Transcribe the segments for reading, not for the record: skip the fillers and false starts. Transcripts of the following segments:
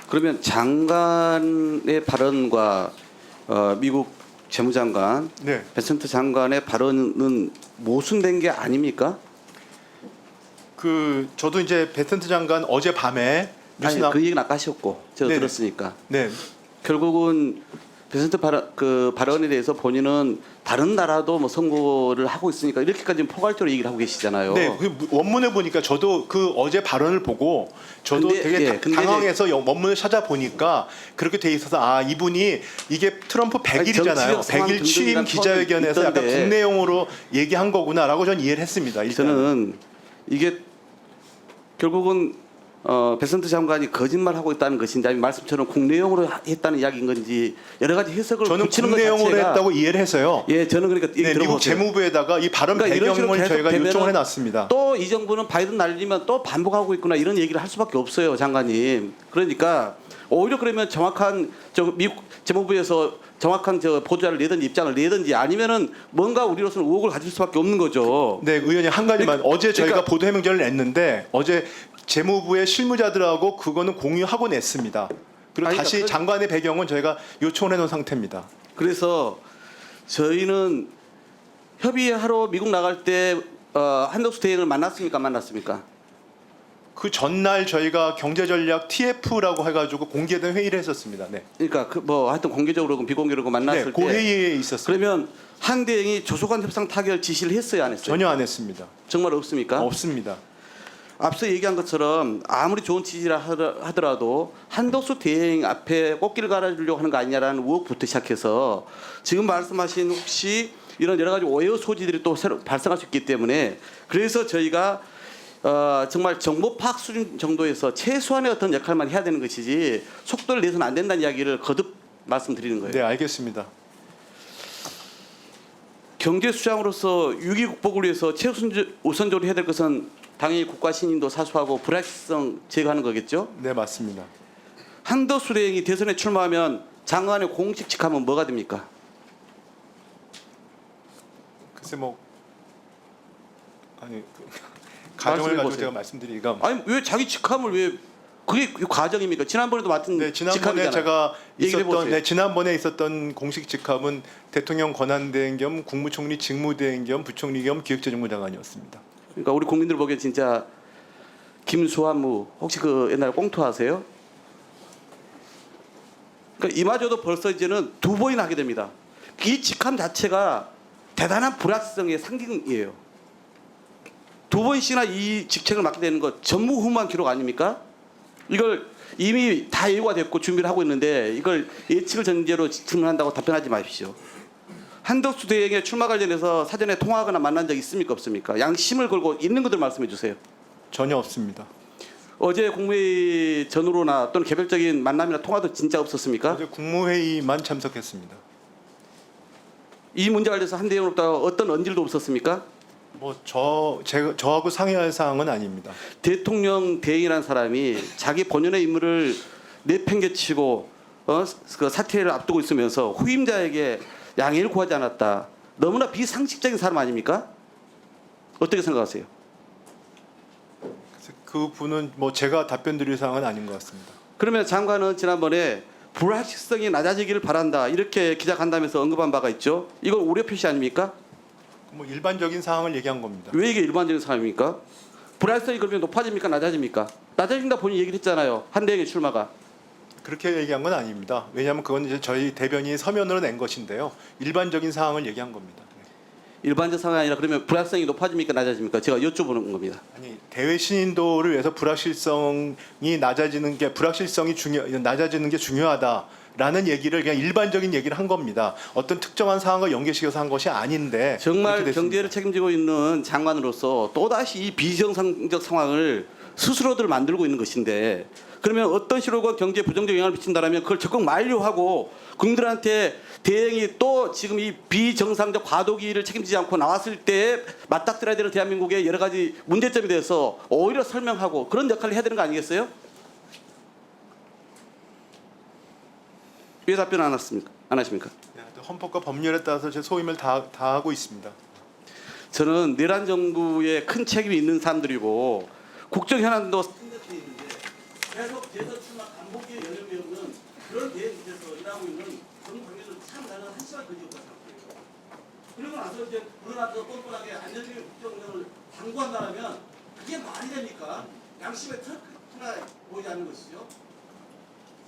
그러면 장관의 발언과 미국 재무장관 네. 베센트 장관의 발언은 모순된 게 아닙니까? 저도 이제 베센트 장관 어제 밤에 아니 그 얘기는 아까 하셨고 제가 네네. 들었으니까 네. 결국은 베센트 발언에 대해서 본인은 다른 나라도 뭐 선고를 하고 있으니까 이렇게까지 포괄적으로 얘기를 하고 계시잖아요. 네, 그 원문을 보니까 저도 그 어제 발언을 보고 저도 근데, 되게 예, 근데 당황해서 원문을 찾아보니까 그렇게 돼 있어서 아 이분이 이게 트럼프 100일이잖아요. 정치적 상황 100일 취임 등등이란 기자회견에서 약간 있던데. 국내용으로 얘기한 거구나라고 저는 이해를 했습니다. 일단은. 저는 이게 결국은 베센트 장관이 거짓말하고 있다는 것인지 아니면 말씀처럼 국내용으로 했다는 이야기인 건지 여러 가지 해석을 저는 붙이는 것 국내용으로 자체가 했다고 이해를 해서요. 예, 저는 그러니까 얘기 네, 미국 들어보세요. 재무부에다가 이 발언 그러니까 이런 식으로 배경을 계속 저희가 되면은 요청을 해놨습니다. 또 이 정부는 바이든 날리면 또 반복하고 있구나 이런 얘기를 할 수밖에 없어요, 장관님. 그러니까 오히려 그러면 정확한 미국 재무부에서 정확한 보도자를 내든지 입장을 내든지 아니면은 뭔가 우리로서는 의혹을 가질 수밖에 없는 거죠. 네, 의원님 한 가지만 어제 저희가 그러니까 보도 해명전을 냈는데 어제 재무부의 실무자들하고 그거는 공유하고 냈습니다. 그리고 아니, 다시 그러니까 장관의 배경은 저희가 요청을 해놓은 상태입니다. 그래서 저희는 협의하러 미국 나갈 때 한덕수 대행을 만났습니까? 안 만났습니까? 그 전날 저희가 경제전략 TF라고 해가지고 공개된 회의를 했었습니다. 네, 그러니까 뭐 하여튼 공개적으로건 비공개로건 만났을 네, 때 그 회의에 있었습니다. 그러면 한 대행이 조속한 협상 타결 지시를 했어요, 안 했어요? 전혀 안 했습니다. 정말 없습니까? 없습니다. 앞서 얘기한 것처럼 아무리 좋은 취지라 하더라도 한덕수 대행 앞에 꽃길을 갈아주려고 하는 거 아니냐라는 의혹부터 시작해서 지금 말씀하신 혹시 이런 여러 가지 오해의 소지들이 또 새로 발생할 수 있기 때문에 그래서 저희가 정말 정보 파악 수준 정도에서 최소한의 어떤 역할만 해야 되는 것이지 속도를 내서는 안 된다는 이야기를 거듭 말씀드리는 거예요. 네, 알겠습니다. 경제수장으로서 위기 극복을 위해서 최우선적으로 해야 될 것은 당연히 국가 신임도 사수하고 불확실성 제거하는 거겠죠. 네, 맞습니다. 한덕수 대행이 대선에 출마하면 장관의 공식 직함은 뭐가 됩니까? 글쎄 뭐 아니 가정을 가지고 말씀해보세요. 제가 말씀드리기가 아니 왜 자기 직함을 왜 그게 과정입니까? 지난번에도 맡은 네, 지난번에 직함이잖아요. 제가 얘기를 있었던 해보세요. 네, 지난번에 있었던 공식 직함은 대통령 권한대행 겸 국무총리 직무대행 겸 부총리 겸 기획재정부 장관이었습니다. 그러니까 우리 국민들 보기에 진짜 김수환무 혹시 그 옛날 꽁투 아세요? 그러니까 이마저도 벌써 이제는 두 번이나 하게 됩니다. 이 직함 자체가 대단한 불확실성의 상징이에요. 두 번씩이나 이 직책을 맡게 되는 것 전무후무한 기록 아닙니까? 이걸 이미 다 예고가 됐고 준비를 하고 있는데 이걸 예측을 전제로 질문한다고 답변하지 마십시오. 한덕수 대행의 출마 관련해서 사전에 통화하거나 만난 적 있습니까? 없습니까? 양심을 걸고 있는 것들 말씀해 주세요. 전혀 없습니다. 어제 국무회의 전후로나 또는 개별적인 만남이나 통화도 진짜 없었습니까? 어제 국무회의만 참석했습니다. 이 문제 관련해서 한 대행으로부터 어떤 언질도 없었습니까? 뭐 저하고 상의할 사항은 아닙니다. 대통령 대행이라는 사람이 자기 본연의 임무를 내팽개치고 그 사퇴를 앞두고 있으면서 후임자에게 양해를 구하지 않았다. 너무나 비상식적인 사람 아닙니까? 어떻게 생각하세요? 그래서 그 분은 뭐 제가 답변 드릴 사항은 아닌 것 같습니다. 그러면 장관은 지난번에 불확실성이 낮아지기를 바란다 이렇게 기자간담회에서 언급한 바가 있죠. 이건 우려 표시 아닙니까? 뭐 일반적인 사항을 얘기한 겁니다. 왜 이게 일반적인 사람입니까? 불확실성이 그러면 높아집니까? 낮아집니까? 낮아진다 본인이 얘기를 했잖아요. 한 대행의 출마가. 그렇게 얘기한 건 아닙니다. 왜냐하면 그건 이제 저희 대변인이 서면으로 낸 것인데요. 일반적인 사항을 얘기한 겁니다. 일반적 상황이 아니라 그러면 불확실성이 높아집니까? 낮아집니까? 제가 여쭤보는 겁니다. 아니 대외 신인도를 위해서 불확실성이 낮아지는 게 낮아지는 게 중요하다라는 얘기를 그냥 일반적인 얘기를 한 겁니다. 어떤 특정한 상황과 연계시켜서 한 것이 아닌데 정말 그렇게 됐습니다. 경제를 책임지고 있는 장관으로서 또다시 이 비정상적 상황을 스스로들 만들고 있는 것인데 그러면 어떤 식으로 경제에 부정적 영향을 미친다라면 그걸 적극 만류하고 국민들한테 대행이 또 지금 이 비정상적 과도기를 책임지지 않고 나왔을 때 맞닥뜨려야 되는 대한민국의 여러 가지 문제점에 대해서 오히려 설명하고 그런 역할을 해야 되는 거 아니겠어요? 왜 답변 안 하십니까? 네, 헌법과 법률에 따라서 제 소임을 다하고 있습니다. 저는 내란 정부에 큰 책임이 있는 사람들이고 국정 현안도 계속 대선 출마 반복기에 열려 확실한 거지 없다 생각해요. 그러고 나서 이제 그러나서 뻔뻔하게 안전적인 국정운영을 당부한다면 그게 말이 됩니까? 양심의 턱 하나 보이지 않는 것이죠.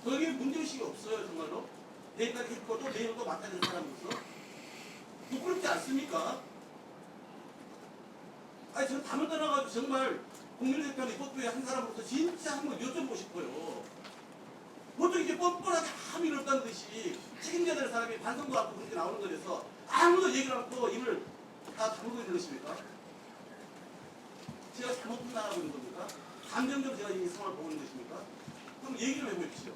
거기에 문제의식이 없어요 정말로. 내일까지 했고 또 내일은 또 맡아야 되는 사람으로서 부끄럽지 않습니까? 아니 저는 담을 떠나가지고 정말 국민의힘 입법부의 한 사람으로서 진짜 한번 여쭤보고 싶어요. 보통 이게 뻔뻔하게 아무 일 없다는 듯이 책임져야 될 사람이 반성도 않고 그렇게 나오는 거에서 아무도 얘기를 않고 입을 다 다물고 있는 것입니까? 제가 잘못 판단하고 있는 겁니까? 감정적으로 제가 이 상황을 보고 있는 것입니까? 그럼 얘기 좀 해보십시오.